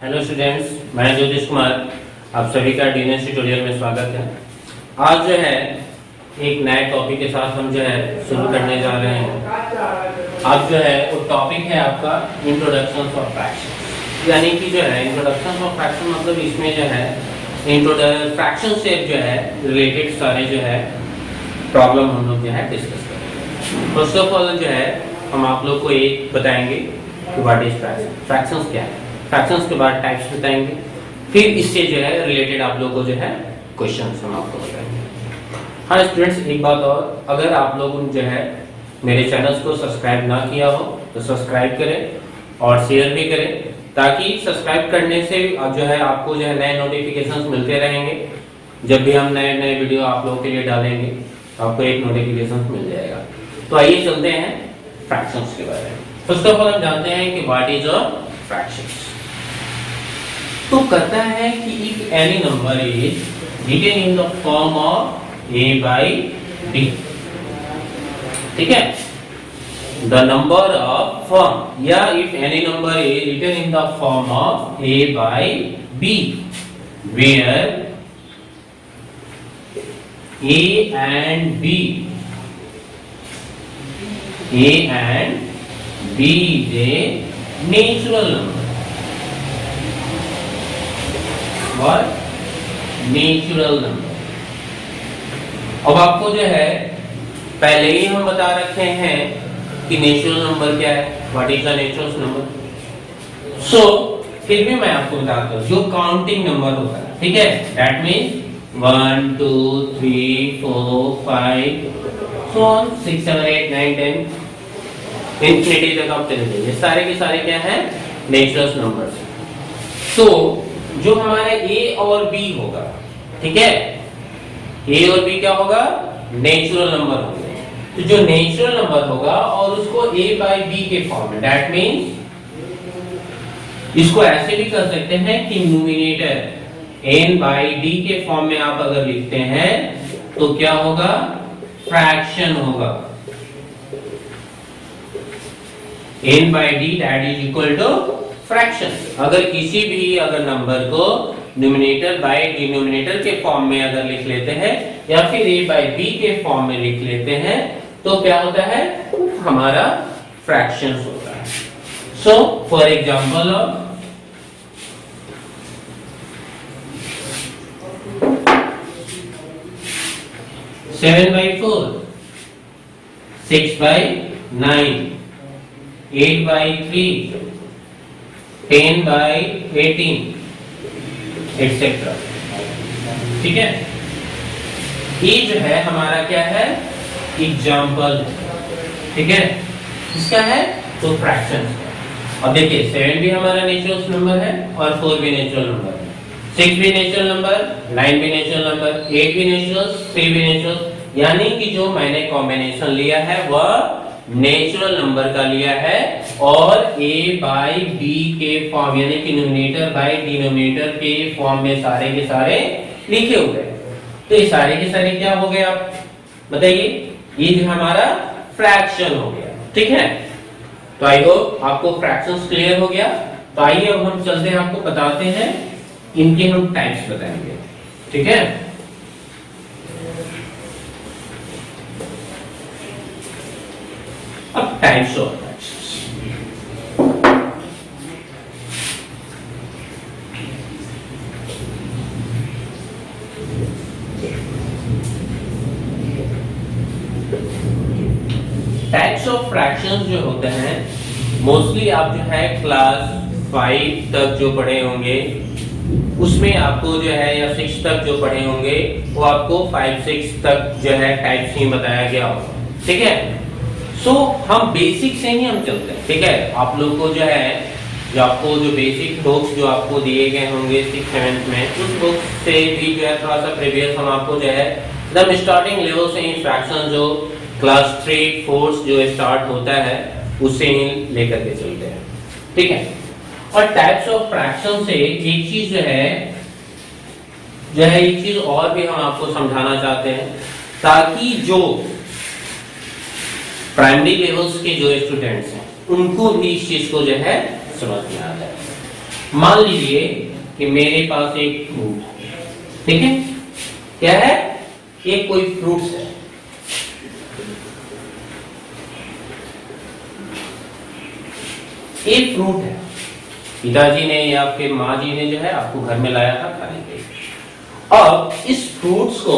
Hello students, मैं ज्योतिष कुमार, आप सभी का डीएनएस ट्यूटोरियल में स्वागत है। आज जो है एक नए टॉपिक के साथ हम जो है शुरू करने जा रहे हैं। आज जो है वो टॉपिक है आपका इंट्रोडक्शन ऑफ फ्रैक्शन, यानी कि जो है इंट्रोडक्शन ऑफ फ्रैक्शन मतलब इसमें जो है फ्रैक्शन से जो है रिलेटेड सारे जो है प्रॉब्लम हम लोग जो है डिस्कस करेंगे। फर्स्ट ऑफ ऑल जो है हम आप लोग को एक बताएंगे कि व्हाट इज फ्रैक्शन, फ्रैक्शंस क्या है, फ्रैक्शंस के बाद टाइप्स बताएंगे, फिर इससे जो है रिलेटेड आप लोगों को जो है क्वेश्चंस हम आपको बताएंगे। हाँ स्टूडेंट्स, एक बात और, अगर आप लोगों ने जो है मेरे चैनल्स को सब्सक्राइब ना किया हो तो सब्सक्राइब करें और शेयर भी करें, ताकि सब्सक्राइब करने से जो है आपको जो है नए नोटिफिकेशंस मिलते रहेंगे। जब भी हम नए नए वीडियो आप लोगों के लिए डालेंगे तो आपको एक नोटिफिकेशन मिल जाएगा। तो आइए चलते हैं फ्रैक्शंस के बारे में। फर्स्ट ऑफ ऑल हम जानते हैं कि व्हाट इज अ फ्रैक्शंस। तो कहता है कि if any number is written in the form of a by b, ठीक है, द नंबर ऑफ फॉर्म, या if any number is written in the form of a by b where a and b is a natural number, what natural number. अब आपको जो है पहले ही हम बता रखे हैं कि नेचुरल नंबर क्या है, what is the natural number. So फिर भी मैं आपको बताता हूं, जो काउंटिंग नंबर होता है, ठीक है, that means 1 2 3 4 5 so on 6 7 8 9 10 infinity तक आप चले जाइए, सारे के सारे क्या है, नेचुरल नंबर्स। तो जो हमारा a और b होगा, ठीक है, a और b क्या होगा, नेचुरल नंबर होंगे। तो जो नेचुरल नंबर होगा और उसको a by b के फॉर्म में, दैट मींस इसको ऐसे भी कर सकते हैं कि न्यूमरेटर n by d के फॉर्म में आप अगर लिखते हैं तो क्या होगा, फ्रैक्शन होगा। n by d that is equal to fraction. अगर किसी भी अगर नंबर को न्यूमरेटर बाय डिनोमिनेटर के फॉर्म में अगर लिख लेते हैं या फिर a by b के फॉर्म में लिख लेते हैं तो क्या होता है, हमारा फ्रैक्शंस होता है। So for example 7 by 4, 6 by 9, 8 by 3, 10 by 18 etcetera, ठीक है। ये जो है हमारा क्या है, एग्जाम्पल, ठीक है, इसका है तो फ्रैक्शन। अब देखिए 7 भी हमारा नेचुरल नंबर है और 4 भी नेचुरल नंबर है, 6 भी नेचुरल नंबर, 9 भी नेचुरल नंबर, 8 भी नेचुरल, 3 भी नेचुरल, यानी कि जो मैंने कॉम्बिनेशन लिया है वह नेचुरल नंबर का लिया है और a by b के फॉर्म यानी कि न्यूमरेटर बाय डिनोमिनेटर के फॉर्म में सारे के सारे लिखे हुए हैं। तो ये सारे के सारे क्या हो गए, आप बताइए, ये जो हमारा फ्रैक्शन हो गया, ठीक है। तो आई होप आपको फ्रैक्शंस क्लियर हो गया। तो आइए अब हम चलते हैं, आपको बताते हैं, इनके हम टाइप्स बताएंगे, ठीक है। अब types of fractions, types of fractions जो होते हैं मोस्टली आप जो है क्लास 5 तक जो पढ़े होंगे उसमें आपको जो है, या 6 तक जो पढ़े होंगे वो आपको 5 6 तक जो है टाइप्स ही बताया गया होगा, ठीक है। सो हम बेसिक से ही हम चलते हैं, ठीक है। आप लोग को जो है, जो आपको जो बेसिक बुक्स जो आपको दिए गए होंगे 6th 7th में, उस बुक से भी जो है थोड़ा सा प्रीवियस हम आपको जो है एकदम स्टार्टिंग लेवल से ही फ्रैक्शन जो क्लास 3 4 जो स्टार्ट होता है उससे ही लेकर के चलते हैं, ठीक है। और टाइप्स ऑफ फ्रैक्शन से एक चीज जो है एक चीज और भी हम आपको समझाना चाहते हैं, ताकि जो प्राइमरी लेवल्स के जो स्टूडेंट्स हैं उनको भी इस चीज को जो है समझ में आ जाए। मान लीजिए कि मेरे पास एक फ्रूट है, ठीक है, क्या है, एक कोई फ्रूट्स है, एक फ्रूट है, पिताजी ने या फिर माँ जी ने जो है आपको घर में लाया था खाने के लिए। अब इस फ्रूट्स को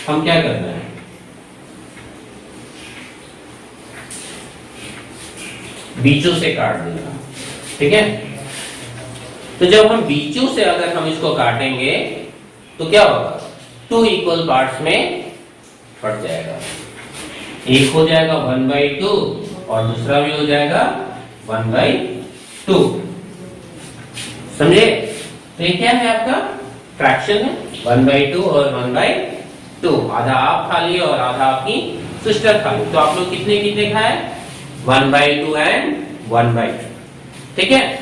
हम क्या करना है, बीचों से काट देना, ठीक है। तो जब हम बीचों से अगर हम इसको काटेंगे तो क्या होगा, 2 इक्वल पार्ट्स में फट जाएगा, एक हो जाएगा 1/2 और दूसरा भी हो जाएगा 1/2, समझे। तो ये क्या है, आपका फ्रैक्शन है, 1/2 और 1/2, आधा आप खा लिए और आधा आपकी सिस्टर खा ली। तो आप लोग कितने कितने खाए, 1/2 एंड 1/2, ठीक है।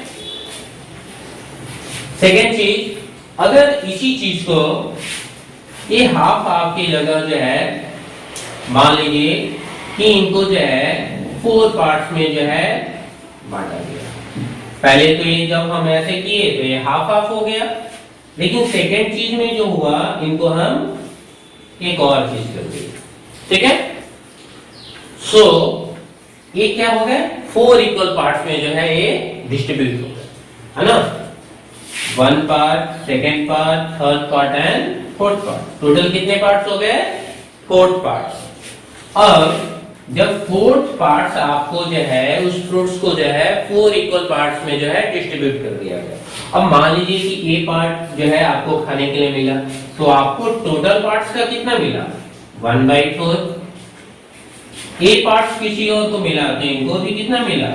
सेकेंड चीज, अगर इसी चीज को ये हाफ हाफ की जगह जो है, मान लीजिए कि इनको जो है 4 पार्ट्स में जो है बांटा गया। पहले तो ये जब हम ऐसे किए तो ये हाफ हाफ हो गया, लेकिन सेकेंड चीज में जो हुआ, इनको हम एक और चीज कर दिए, ठीक है। सो ये क्या हो गया, 4 इक्वल पार्ट्स में जो है ये डिस्ट्रीब्यूट हो गया, है ना। 1 part, second part, third part and fourth part, total कितने पार्ट्स हो गए, 4 पार्ट्स। अब जब 4 पार्ट्स आपको जो है उस फ्रूट्स को जो है 4 इक्वल पार्ट्स में जो है डिस्ट्रीब्यूट कर दिया गया। अब मान लीजिए कि ए पार्ट जो है आपको खाने के लिए मिला, तो आपको टोटल पार्ट्स का कितना मिला, 1/4। ए पार्ट्स किसी और को मिला तो इनको भी कितना मिला,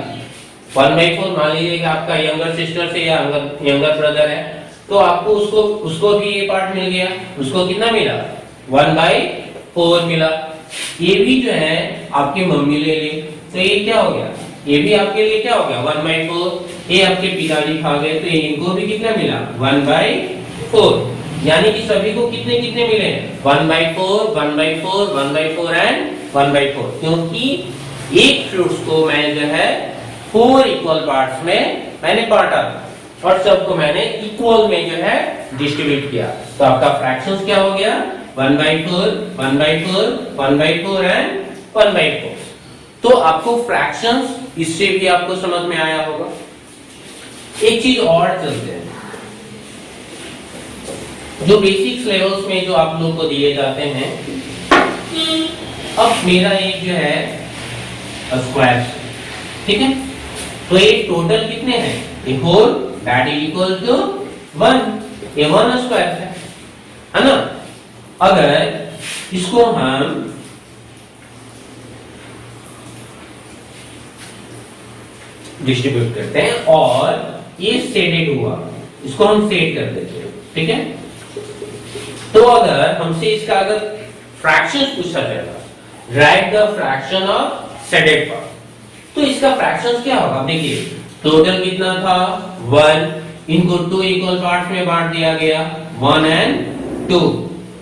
1/4। मान लीजिए कि आपका यंगर सिस्टर से या यंगर ब्रदर है, तो आपको उसको भी ए पार्ट मिल गया, उसको कितना मिला, 1/4 मिला। ये भी जो है आपकी मम्मी ले ली, तो ये क्या हो गया, ये भी आपके लिए क्या हो गया, 1/4। ये आपके पिताजी खा गए, तो ये इनको भी कितना मिला, 1/4। यानी कि सभी को कितने कितने मिले, 1/4, 1/4, 1/4 एंड 1/4, क्योंकि एक फ्रूट्स को मैं जो है 4 इक्वल पार्ट्स में मैंने बांटा और सबको मैंने इक्वल में जो है डिस्ट्रीब्यूट किया। तो आपका फ्रैक्शंस क्या हो गया, 1/4, 1/4, 1/4 एंड 1/4। तो आपको फ्रैक्शंस इससे भी आपको समझ में आया होगा। एक चीज और चलते हैं, जो बेसिक्स लेवल्स में जो आप लोग को दिए जाते हैं। अब मेरा एक जो है स्क्वायर, ठीक है, तो ये टोटल कितने हैं, a whole that is equal to 1, ये 1 स्क्वायर है ना। अगर इसको हम डिस्ट्रीब्यूट करते हैं और ये सेडेड हुआ, इसको हम सेड कर देते हैं, ठीक है। तो अगर हमसे इसका अगर फ्रैक्शंस पूछा जाएगा, right the fraction of shaded part, तो इसका फ्रैक्शंस क्या होगा, देखिए टोटल कितना था 1, इनको 2 इक्वल पार्ट्स में बांट दिया गया, 1 एंड 2,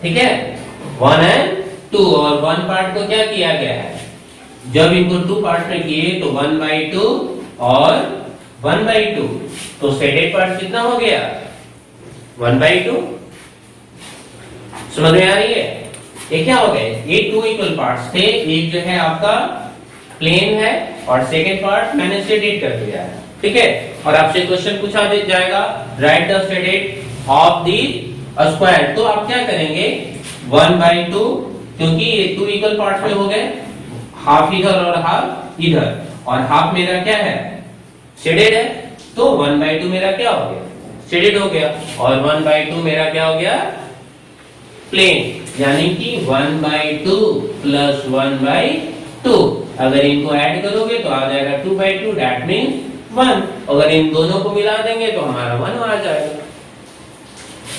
ठीक है, 1 एंड 2, और 1 पार्ट को क्या किया गया है, जब इनको 2 पार्ट में किए तो 1/2 और 1/2, तो सेडेड पार्ट कितना हो गया, 1/2। समझ में आ रही है, ये क्या हो गए, ये 2 इक्वल पार्ट्स थे, एक जो है आपका प्लेन है और सेकेंड पार्ट मैंने सेडेड कर दिया है, ठीक है। और आपसे क्वेश्चन पूछा जाएगा, right the shaded of the square, तो आप क्या करेंगे, 1/2, क्योंकि ये 2 इक्वल पार्ट्स में हो गए, हाफ इधर और हाफ इधर, और हाफ मेरा क्या है, शेडेड है, तो 1/2 मेरा क्या हो गया, शेडेड हो गया, और 1/2 मेरा क्या हो गया, प्लेन, यानी कि 1/2 प्लस 1/2। अगर इनको ऐड करोगे तो आ जाएगा 2/2, दैट मींस 1। अगर इन दोनों को मिला देंगे तो हमारा 1 आ जाएगा।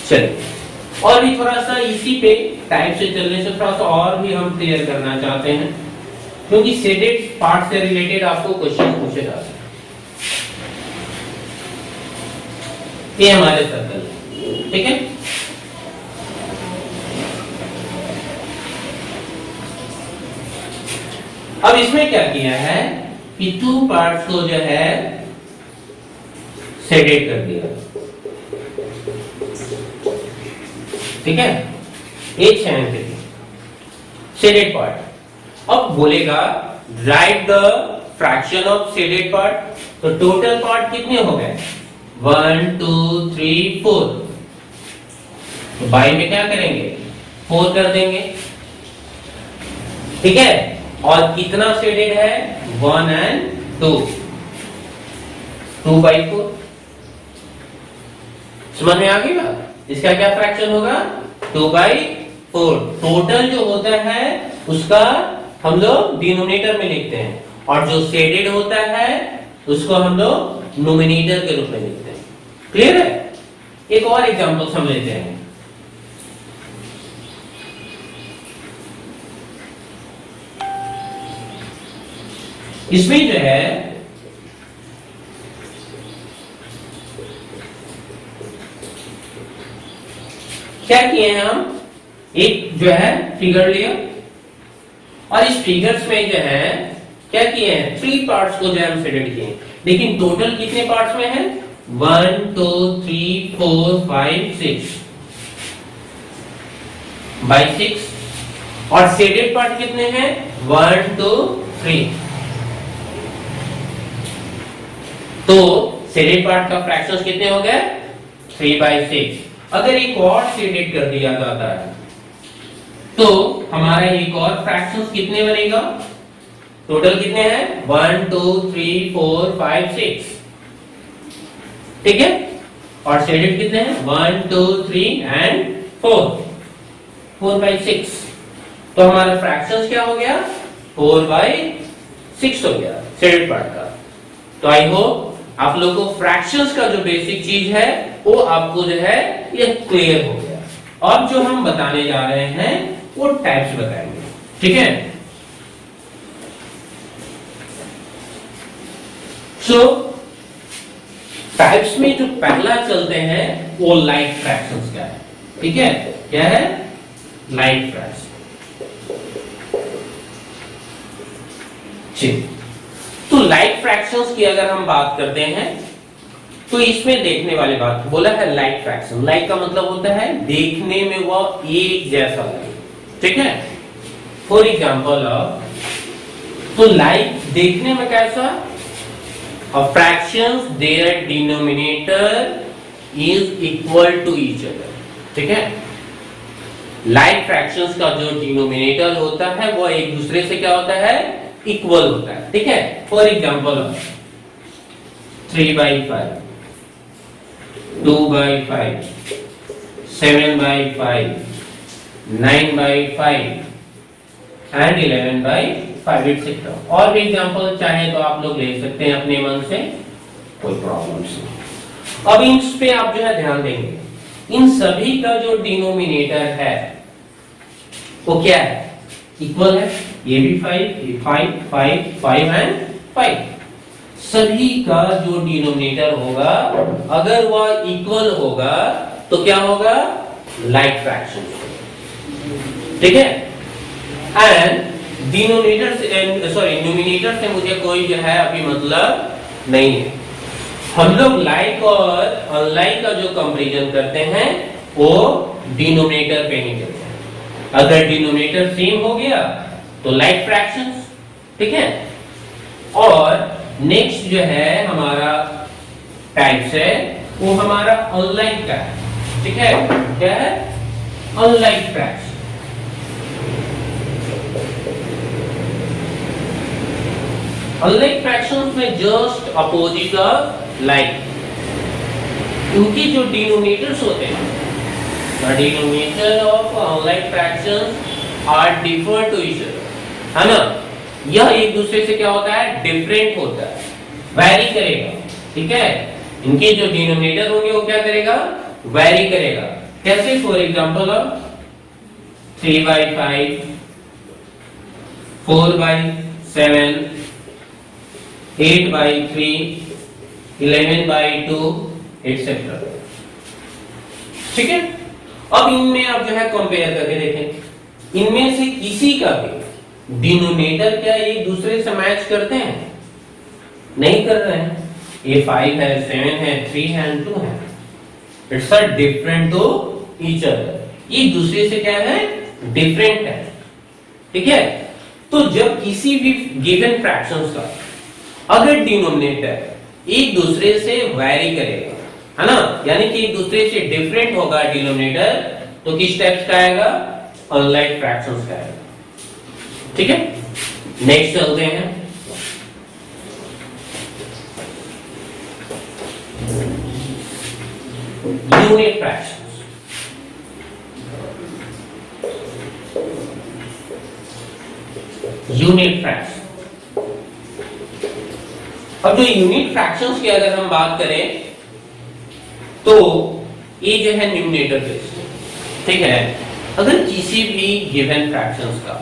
चलिए, और भी थोड़ा सा इसी पे टाइप से चलने से थोड़ा सा और भी हम क्लियर करना चाहते हैं, क्योंकि शेडेड पार्ट से रिलेटेड आपको क्वेश्चन पूछे जा सकते हैं। ये हमारे सर्कल, ठीक है। अब इसमें क्या किया है कि 2 पार्ट्स को जो है शेडेड कर दिया, ठीक है, 873 शेडेड पार्ट। अब बोलेगा right the fraction of shaded part, तो टोटल पार्ट कितने हो गए 1 2 3 4, तो बाई में क्या करेंगे 4 कर देंगे, ठीक है। और कितना शेडेड है 1 and 2, 2/4, समझ में आ गई बात। इसका क्या फ्रैक्शन होगा 2/4। टोटल जो होता है उसका हम लोग डिनोमिनेटर में लिखते हैं, और जो शेडेड होता है उसको हम लोग नोमिनेटर के रूप में लिखते हैं। क्लियर है। एक और एग्जांपल समझ लेते हैं। इसमें जो है क्या किए हैं हम, एक जो है फिगर लिया, और इस फिगर्स में जो है क्या किए हैं 3 पार्ट्स को जो है हम शेडेड किए हैं, लेकिन टोटल कितने पार्ट्स में है 1 2 3 4 5 6 बाई 6, और शेडेड पार्ट कितने हैं 1 2 3, तो शेडेड पार्ट का फ्रैक्शंस कितने हो गए 3/6। अगर एक और शेडेड कर दिया जाता है तो हमारा एक और फ्रैक्शंस कितने बनेगा, टोटल कितने हैं 1 2 3 4 5 6, ठीक है, और शेडेड कितने हैं 1 2 3 and 4/6, तो हमारा फ्रैक्शंस क्या हो गया 4/6 हो गया शेडेड पार्ट का। तो आई होप आप लोगों को फ्रैक्शंस का जो बेसिक चीज है वो आपको जो है ये क्लियर हो गया। अब जो हम बताने जा रहे हैं वो टाइप्स बताएंगे, ठीक है। सो टाइप्स में जो पहला चलते हैं वो लाइट फ्रैक्शंस का है, ठीक है। क्या है लाइट फ्रैक्शन, ठीक। तो लाइट फ्रैक्शंस की अगर हम बात करते हैं तो इसमें देखने वाली बात बोला है लाइट फ्रैक्शन। लाइट का मतलब होता है देखने में वह एक जैसा लगे, ठीक है। फॉर एग्जांपल तो लाइट देखने में कैसा, a fractions their denominator is equal to each other, ठीक है। लाइट फ्रैक्शंस का जो डिनोमिनेटर होता है वो एक दूसरे से क्या होता है इक्वल होता है, ठीक है। For example 3/5 2/5 7/5 9/5 and 11/5 etc. और भी एग्जांपल चाहे तो आप लोग ले सकते हैं अपने मन से, कोई प्रॉब्लम नहीं। अब इन पे आप जो है ध्यान देंगे, इन सभी का जो डिनोमिनेटर है वो क्या है इक्वल है, ये भी 5 ये 5 5 5 and 5, सभी का जो डिनोमिनेटर होगा अगर वह इक्वल होगा तो क्या होगा लाइट फ्रैक्शन, ठीक है। एंड डिनोमिनेटर से न्यूमिनेटर से मुझे कोई जो है अभी मतलब नहीं है। हम लोग लाइक और अनलाइक का जो कंपैरिजन करते हैं वो डिनोमिनेटर पे नहीं करते हैं। अगर डिनोमिनेटर सेम हो गया तो लाइट फ्रैक्शंस, ठीक है। और नेक्स्ट जो है हमारा टाइप्स है वो हमारा अनलाइक का है, ठीक है। क्या है अनलाइक फ्रैक्शन। अनलाइक फ्रैक्शंस में जस्ट अपोजिट ऑफ लाइक, उनकी जो डिनोमिनेटर्स होते हैं, the denominator of unlike fractions are differ to each other, है ना। यह एक दूसरे से क्या होता है डिफरेंट होता है, वैरी करेगा, ठीक है। इनके जो डिनोमिनेटर होंगे वो क्या करेगा वैरी करेगा। कैसे, फॉर एग्जांपल 3/5 4/7 8/3 11/2 etc, ठीक है। अब इनमें आप जो है कंपेयर करके देखें, इनमें से किसी का भी डिनोमिनेटर क्या एक दूसरे से मैच करते हैं, नहीं कर रहे हैं, ये 5 है, 7 है, 3 है एंड 2 है। It's a different to each other, ये दूसरे से क्या है, डिफरेंट है। ठीक है, तो जब किसी भी गिवन फ्रैक्शंस का अगर डिनोमिनेटर एक दूसरे से वैरी करेगा, है ना, यानी कि एक दूसरे से डिफरेंट होगा डिनोमिनेटर, तो किस टाइप का आएगा, अनलाइक फ्रैक्शंस का आएगा। ठीक है, नेक्स्ट चलते हैं। Unit fractions. यूनिट फ्रैक्शन, अब जो यूनिट फ्रैक्शंस की अगर हम बात करें तो ये जो है न्यूमरेटर बेस्ड। ठीक है, अगर किसी भी गिवन फ्रैक्शंस का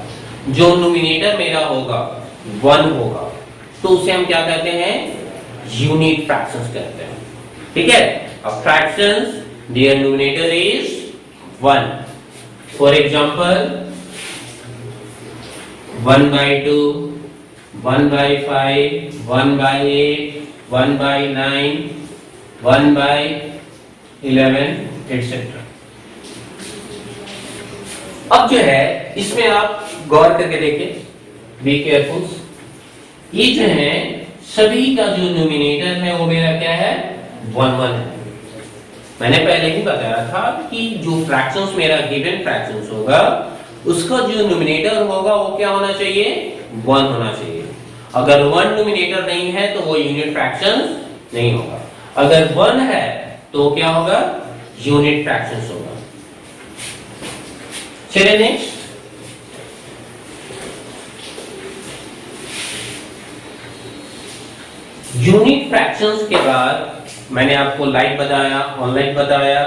जो न्यूमरेटर मेरा होगा 1 होगा, तो उसे हम क्या कहते हैं, यूनिट फ्रैक्शंस कहते हैं। ठीक है, अब fractions their numerator is 1. For example, 1 by 2, 1 by 5, 1 by 8, 1 by 9, 1 by 11, etc. अब जो है इसमें आप गौर करके देखें, बी केयरफुल। ये जो है सभी का जो न्यूमरेटर है वो मेरा क्या है, 1 1 है। मैंने पहले ही बताया था कि जो फ्रैक्शंस मेरा गिवन फ्रैक्शंस होगा उसका जो न्यूमरेटर होगा वो क्या होना चाहिए, 1 होना चाहिए। अगर 1 न्यूमरेटर नहीं है तो वो यूनिट फ्रैक्शंस नहीं होगा, अगर 1 है तो क्या होगा, यूनिट फ्रैक्शंस होगा। चलिए नेक्स्ट, यूनिट फ्रैक्शंस के बाद मैंने आपको लाइक बताया, ऑनलाइन बताया,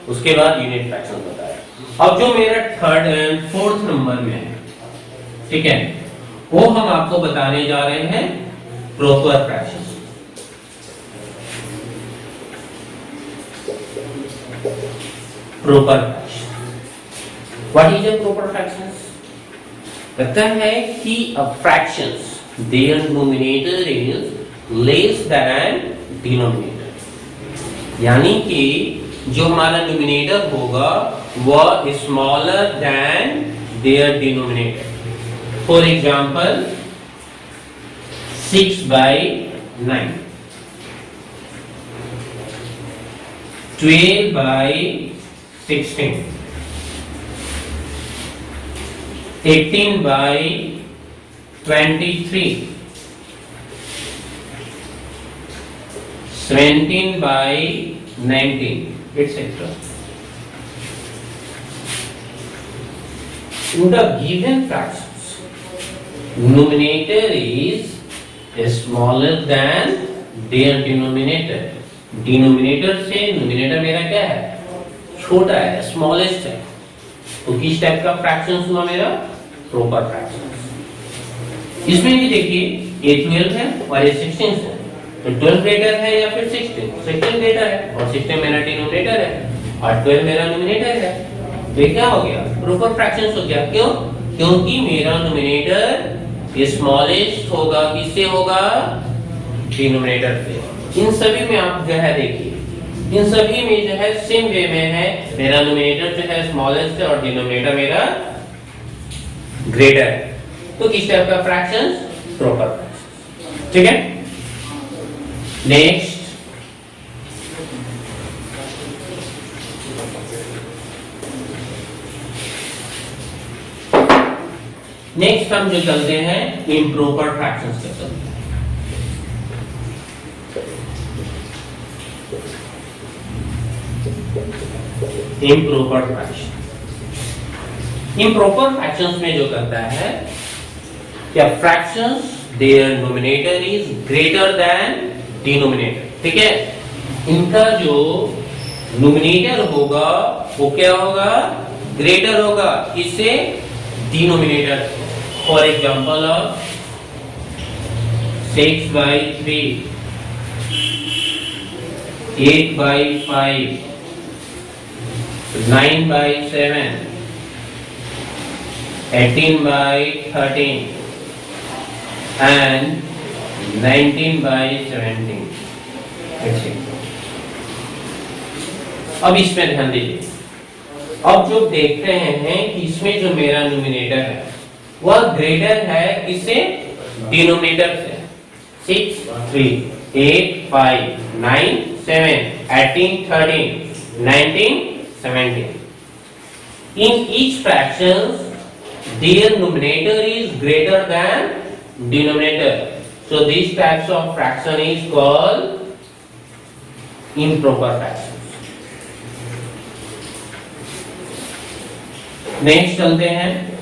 उसके बाद यूनिट फ्रैक्शंस बताया। अब जो मेरा थर्ड एंड फोर्थ नंबर में है, ठीक है, वो हम आपको बताने जा रहे हैं proper fractions. Proper fraction, what is a proper fractions? कहता है कि a fractions there numerator is less than denominator, यानी कि जो हमारा न्यूमरेटर होगा वह smaller than their denominator. For example 6 by 9, 12 by 16, 18 by 23, 17 by 19, etc. In the given fractions, numerator is smaller than their denominator. Denominator से numerator मेरा क्या है, छोटा है, smallest है। तो किस टाइप का फ्रैक्शंस हुआ मेरा, प्रॉपर फ्रैक्शंस। इसमें भी देखिए ये 12 है और ये 16 है, तो 12 ग्रेटर है या फिर 16 ग्रेटर है, और 16 मेरा डिनोमिनेटर है और 12 मेरा न्यूमरेटर है। तो ये क्या हो गया, प्रॉपर फ्रैक्शंस हो गया। क्यों? क्योंकि मेरा न्यूमरेटर स्मॉलेस्ट होगा, किससे होगा, डिनोमिनेटर से। इन सभी में आप जो है देखिए, इन सभी में जो है सेम वे में है, मेरा न्यूमरेटर जो है स्मॉलेस्ट है और डिनोमिनेटर मेरा ग्रेटर है। तो किस टाइप का फ्रैक्शंस, प्रॉपर फ्रैक्शंस। ठीक है, नेक्स्ट हम जो चलते हैं इम्प्रॉपर फ्रैक्शंस के चलते हैं। इम्प्रॉपर फ्रैक्शन, इम्प्रॉपर फ्रैक्शंस में जो करता है क्या, fractions there numerator is greater than denominator. ठीक है, इनका जो न्यूमरेटर होगा वो क्या होगा, ग्रेटर होगा, किससे, denominator. For example of 6 by 3, 8 by 5, 9 by 7, 18 by 13 and 19 by 17. अब इसमें ध्यान दीजिए, अब जो देख रहे हैं कि इसमें जो मेरा न्यूमिनेटर है वह ग्रेटर है किससे, डिनोमिनेटर से। 6 3 8 5 9 7 18 13 19 17, in each fraction their numerator is greater than denominator, so these types of fraction is called improper fractions। Next चलते हैं,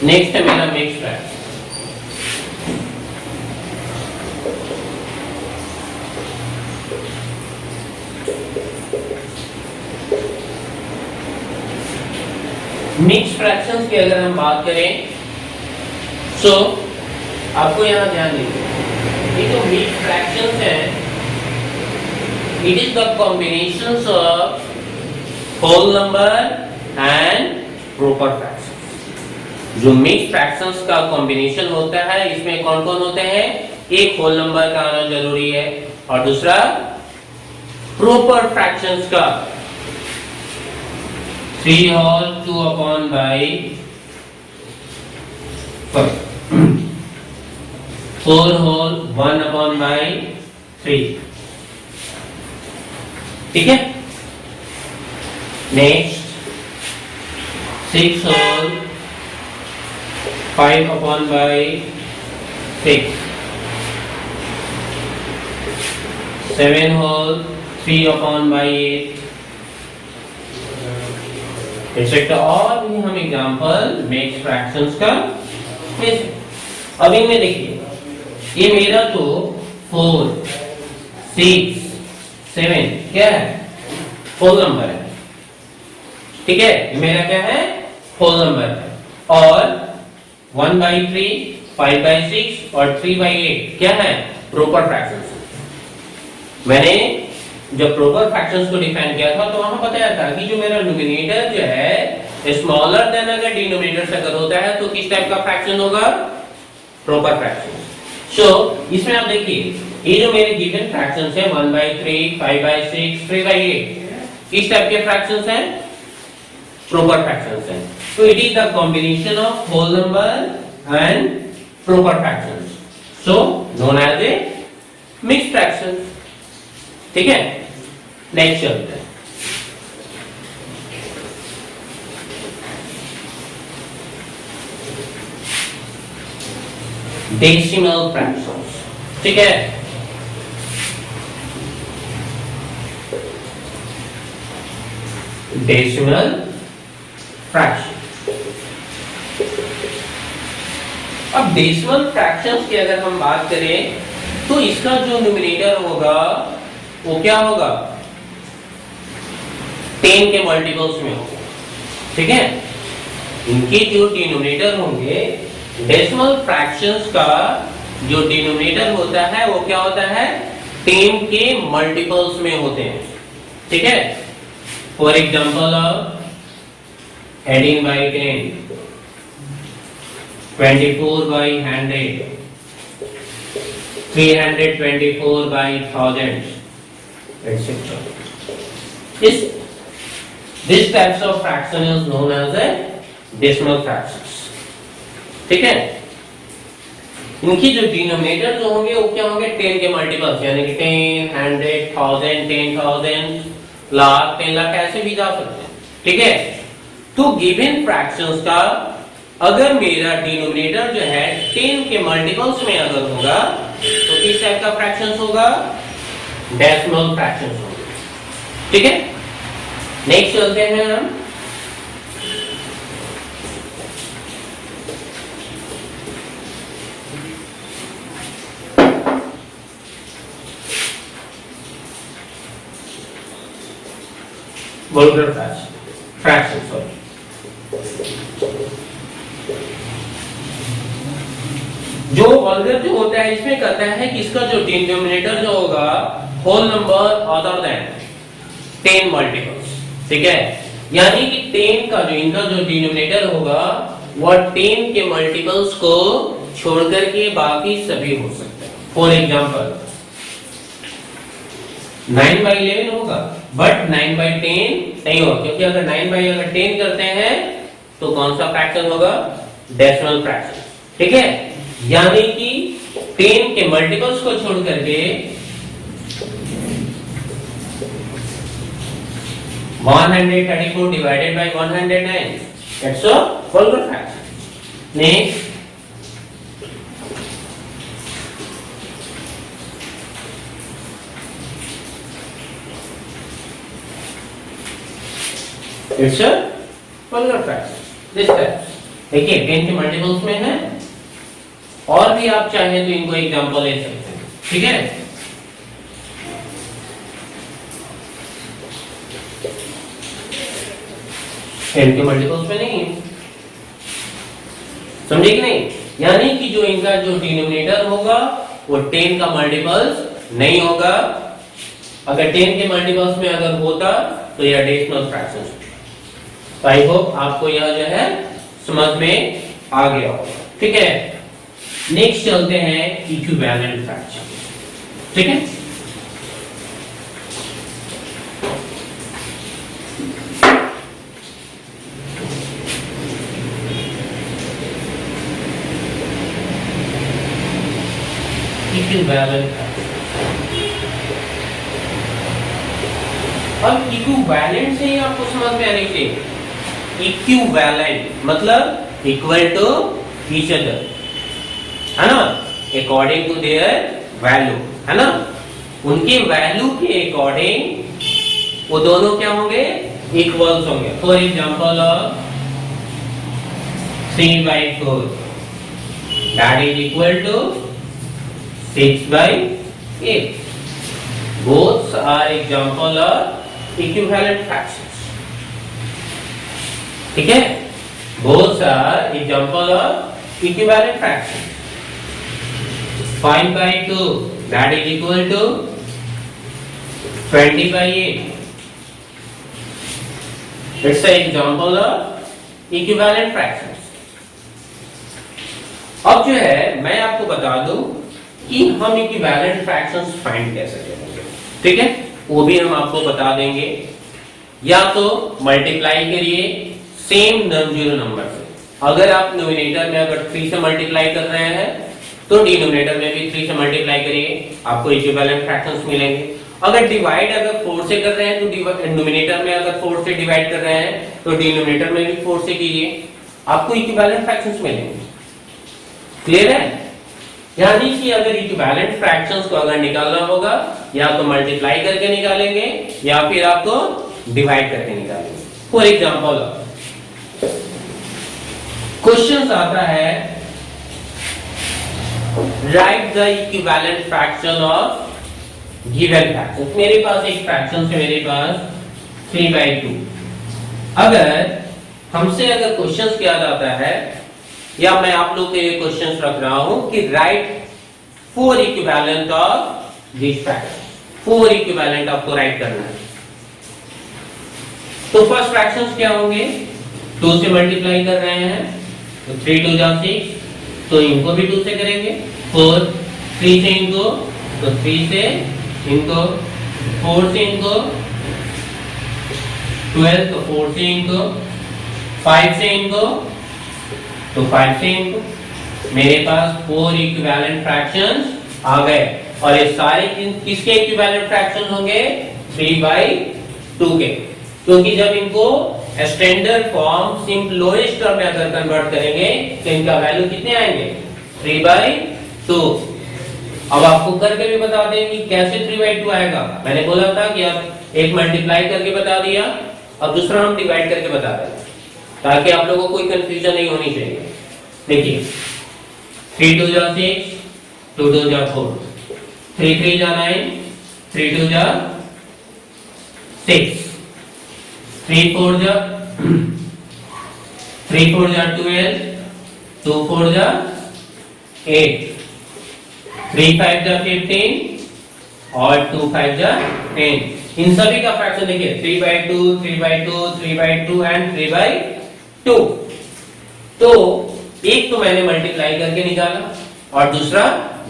नेक्स्ट है मेरा मिक्स फ्रैक्शन। मिक्स फ्रैक्शंस की अगर हम बात करें तो आपको यहां ध्यान दीजिए, ये जो मिक्स फ्रैक्शंस है it is the combinations of whole number and proper fractions. जो मिक्स फ्रैक्शंस का कॉम्बिनेशन होता है इसमें कौन कौन होते हैं, एक होल नंबर का आना जरूरी है और दूसरा प्रॉपर फ्रैक्शंस का 3 whole 2 upon by 4 whole 1 upon by 3, ठीक है। Next 6 whole 5 upon by 6, 7 whole 3 upon by 8, etcetera. और भी हम एग्जांपल मिक्स फ्रैक्शंस का ले सकते। अब इनमें देखिए, ये मेरा तो 4 6 7 क्या है, होल नंबर है, ठीक है, ये मेरा क्या है, होल नंबर है। और 1/3 5/6 और 3/8 क्या है, प्रॉपर फ्रैक्शंस। मैंने जब प्रॉपर फ्रैक्शंस को डिफाइन किया था तो वहां बताया था कि जो मेरा न्यूमिनेटर जो है स्मॉलर देन अगर डिनोमिनेटर से अगर होता है तो किस टाइप का फ्रैक्शन होगा, प्रॉपर फ्रैक्शन। सो इसमें आप देखिए, ये जो मेरे गिवन फ्रैक्शंस है 1/3 5/6 3/8 किस टाइप के फ्रैक्शंस हैं, प्रॉपर फ्रैक्शंस हैं। तो it is the combination of whole number and proper fractions, so known as a mixed fraction, ठीक है। नेक्स्ट चलते हैं, डेसिमल फ्रैक्शंस, ठीक है। Decimal fraction. अब डेसिमल फ्रैक्शंस की अगर हम बात करें तो इसका जो न्यूमिनेटर होगा वो क्या होगा, 10 के मल्टीपल्स में होगा, ठीक है। इनके जो डिनोमिनेटर होंगे, डेसिमल फ्रैक्शंस का जो डिनोमिनेटर होता है वो क्या होता है, 10 के मल्टीपल्स में होते हैं, ठीक है। For example of 18/10 24/100 324/1000 etc. This types of fraction is known as a decimal fractions, ठीक है। इनकी जो डिनोमिनेटर जो होंगे वो क्या होंगे, 10 के मल्टीपल्स, यानी कि 10 100 1000 10,000 लाख 10 लाख ऐसे भी जा सकते हैं, ठीक है। तो गिवन फ्रैक्शंस का अगर मेरा डिनोमिनेटर जो है 10 के मल्टीपल्स में अगर होगा तो किस टाइप का फ्रैक्शंस होगा, डेसिमल फ्रैक्शंस होंगे, ठीक है। नेक्स्ट चलते हैं हम, वल्गर फ्रैक्शन सॉरी। जो वल्गर जो होता है इसमें कहता है कि इसका जो डिनोमिनेटर जो होगा whole number other than 10 multiples, ठीक है। यानी कि 10 का जो इनका जो डिनोमिनेटर होगा वह 10 के मल्टीपल्स को छोड़कर के बाकी सभी हो सकते हैं। फॉर एग्जांपल 9/11 होगा, बट 9/10 नहीं होगा, क्योंकि अगर 9/10 करते हैं तो कौन सा फ्रैक्शन होगा? Decimal fraction. ठीक है, यानी कि 10 के मल्टीपल्स को छोड़ करके 134 divided by 109, that's a vulgar fraction. Next, it's a vulgar fraction. This type. देखिए 10 के मल्टीपल्स में है, और भी आप चाहें तो इनको एग्जांपल ले सकते हैं। ठीक है, टेन के मल्टीपल्स में नहीं है, समझे कि नहीं? यानी कि जो इनका जो डिनोमिनेटर होगा वो 10 का मल्टीपल्स नहीं होगा। अगर 10 के मल्टीपल्स में अगर होता तो यह डेसिमल फ्रैक्शन। तो आई होप आपको यह जो है समझ में आ गया होगा। ठीक है, नेक्स्ट चलते हैं इक्विवेलेंट फ्रैक्शन। ठीक है, इक्विवेलेंट। अब इक्विवेलेंट से ही आपको समझ में आनी चाहिए। इक्विवेलेंट मतलब इक्वल टू ईच अदर, है ना, अकॉर्डिंग टू देयर वैल्यू, है ना, उनके वैल्यू के अकॉर्डिंग वो दोनों क्या होंगे? इक्वल्स होंगे। For example 3/4 that is equal to 6/8. Both are example of equivalent fractions. ठीक है, both are example of equivalent fractions. 5/2 that is equal to 20/8. It's an example of equivalent fractions. अब जो है मैं आपको बता दूं कि हम इक्विवेलेंट फ्रैक्शंस फाइंड कैसे करेंगे। ठीक है, वो भी हम आपको बता देंगे। या तो मल्टीप्लाई करिए सेम नॉन जीरो नंबर से। अगर आप न्यूमरेटर में अगर 3 से मल्टीप्लाई कर रहे हैं तो डिनोमिनेटर में भी 3 से मल्टीप्लाई करिए, आपको इक्विवेलेंट फ्रैक्शंस मिलेंगे। अगर डिवाइड अगर 4 से कर रहे हैं तो न्यूमरेटर में अगर 4 से डिवाइड कर रहे हैं तो डिनोमिनेटर में भी 4 से कीजिए, आपको इक्विवेलेंट फ्रैक्शंस मिलेंगे। क्लियर है? यानी कि अगर इक्विवेलेंट फ्रैक्शंस को अगर निकालना होगा या तो मल्टीप्लाई करके निकालेंगे या फिर आपको डिवाइड करके निकालेंगे। फॉर एग्जांपल क्वेश्चन आता है right the equivalent fraction of given fraction. मेरे पास एक फ्रैक्शन है, मेरे पास 3/2। अगर हमसे अगर क्वेश्चन किया जाता है या मैं आप लोग के लिए क्वेश्चन रख रहा हूं कि right 4 equivalent of this fraction, 4 equivalent आपको राइट करना है। तो फर्स्ट फ्रैक्शंस क्या होंगे? 2 से मल्टीप्लाई कर रहे हैं तो 3 2 जा 6, तो इनको भी 2 से करेंगे। 4 3 से इनको, तो 3 से इनको, 4 से इनको, 12 तो 4 से इनको, 5 से इनको, तो 5 से इनको। मेरे पास 4 इक्विवेलेंट फ्रैक्शंस आ गए और ये सारे किसके इक्विवेलेंट फ्रैक्शंस होंगे? 3/2 के, क्योंकि जब इनको standard form simple lowest term में अगर कन्वर्ट करेंगे तो इनका वैल्यू कितने आएंगे? 3/2। अब आपको करके भी बता दें कि कैसे 3/2 आएगा। मैंने बोला था कि आप एक मल्टीप्लाई करके बता दिया, अब दूसरा हम डिवाइड करके बता दें ताकि आप लोगों को कोई कंफ्यूजन नहीं होनी चाहिए। देखिए 3 2 जा 6, 2 2 जा 4, 3 3 जा 9, 3 2 जा 6, 3 4 जा 12, 2 4 जा 8, 3 5 जा 15 और 2 5 जा 10। इन सभी का फ्रैक्शन देखिए 3/2, 3/2, 3/2 एंड 3/2। तो एक तो मैंने मल्टीप्लाई करके निकाला और दूसरा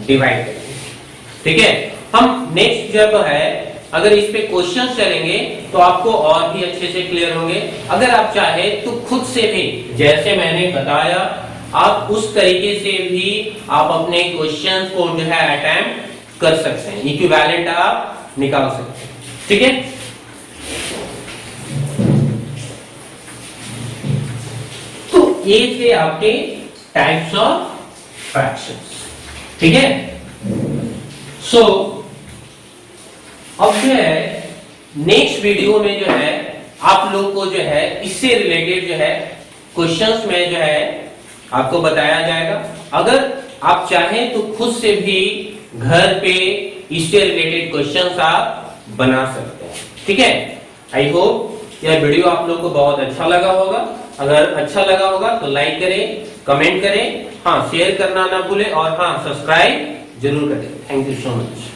डिवाइड करके। ठीक है, हम नेक्स्ट जब है अगर इस पे क्वेश्चंस चलेंगे तो आपको और भी अच्छे से क्लियर होंगे। अगर आप चाहे तो खुद से भी जैसे मैंने बताया आप उस तरीके से भी आप अपने क्वेश्चंस को जो है अटेम्प्ट कर सकते हैं, इक्विवेलेंट आप निकाल सकते हैं। ठीक है, तो ये थे आपके टाइप्स ऑफ फ्रैक्शंस। ठीक है, सो अब जो है नेक्स्ट वीडियो में जो है आप लोग को जो है इससे रिलेटेड जो है क्वेश्चंस में जो है आपको बताया जाएगा। अगर आप चाहें तो खुद से भी घर पे इससे रिलेटेड क्वेश्चंस आप बना सकते हैं। ठीक है, आई होप यह वीडियो आप लोग को बहुत अच्छा लगा होगा। अगर अच्छा लगा होगा तो लाइक करें, कमेंट करें, हाँ शेयर करना ना भूलें और हाँ सब्सक्राइब जरूर करें। Thank you so much.